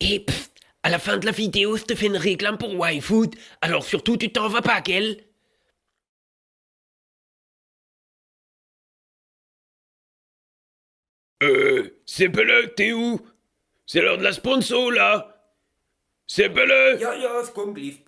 Et pfft, à la fin de la vidéo, je te fais une réclame pour YFood, alors surtout tu t'en vas pas, qu'elle. C'est Pelé, t'es où? C'est l'heure de la sponsor, là. C'est Pelé. Ja, es kommt gleich.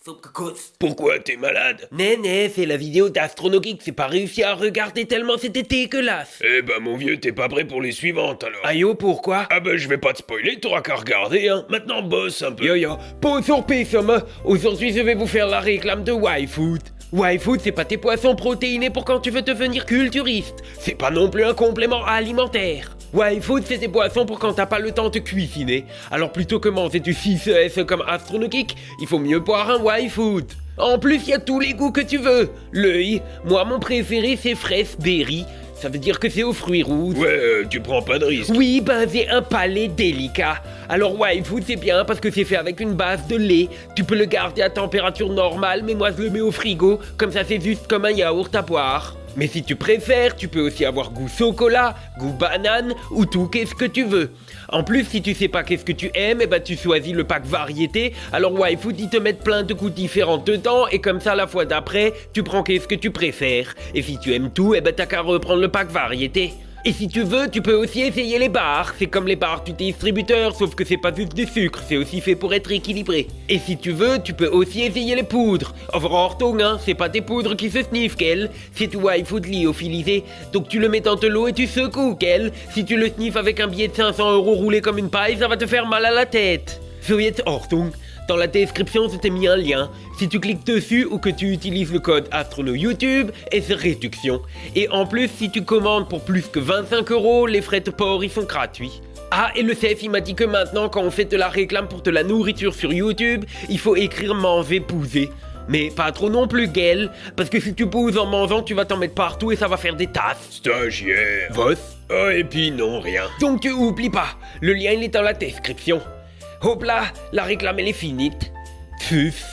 So gekotzt. Pourquoi, t'es malade? Nee, c'est la vidéo d'Astronogeek, c'est pas réussi à regarder tellement c'était dégueulasse. Eh ben mon vieux, t'es pas prêt pour les suivantes alors. Aïe, oh, pourquoi? Ah ben je vais pas te spoiler, t'auras qu'à regarder hein. Maintenant bosse un peu. Yo, pas usurper, somme. Aujourd'hui, je vais vous faire la réclame de YFood. YFood, c'est pas tes poissons protéinés pour quand tu veux devenir culturiste. C'est pas non plus un complément alimentaire. YFood, c'est tes poissons pour quand t'as pas le temps de cuisiner. Alors plutôt que manger du 6S comme Astronogeek, il faut mieux boire un YFood. En plus, il y a tous les goûts que tu veux. L'œil, moi mon préféré c'est fraise berry. Ça veut dire que c'est aux fruits rouges. Ouais, tu prends pas de risque. Oui, ben j'ai un palais délicat. Alors YFood c'est bien parce que c'est fait avec une base de lait. Tu peux le garder à température normale, mais moi je le mets au frigo. Comme ça c'est juste comme un yaourt à boire. Mais si tu préfères, tu peux aussi avoir goût chocolat, goût banane ou tout qu'est-ce que tu veux. En plus, si tu sais pas qu'est-ce que tu aimes, eh ben tu choisis le pack variété. Alors YFood ils te mettent plein de goûts différents dedans et comme ça la fois d'après, tu prends qu'est-ce que tu préfères. Et si tu aimes tout, eh ben t'as qu'à reprendre le pack variété. Et si tu veux, tu peux aussi essayer les bars. C'est comme les bars du distributeur, sauf que c'est pas juste du sucre, c'est aussi fait pour être équilibré. Et si tu veux, tu peux aussi essayer les poudres. Overhortung, hein, c'est pas des poudres qui se sniffent, qu'elle. C'est du YFood lyophilisé. Donc tu le mets dans de l'eau et tu secoues, qu'elle. Si tu le sniffes avec un billet de 500 € roulé comme une paille, ça va te faire mal à la tête. Hortung. Dans la description, je t'ai mis un lien. Si tu cliques dessus ou que tu utilises le code Astrono YouTube, et c'est réduction. Et en plus, si tu commandes pour plus que 25 €, les frais de port ils sont gratuits. Ah, et le chef il m'a dit que maintenant, quand on fait de la réclame pour de la nourriture sur YouTube, il faut écrire manger pousser. Mais pas trop non plus, Gaël, parce que si tu pousses en mangeant, tu vas t'en mettre partout et ça va faire des tasses. Stagiaire. Vos. Ah et puis non, rien. Donc tu oublies pas, le lien il est dans la description. Hop là, la réclame elle est finie. Tchuss.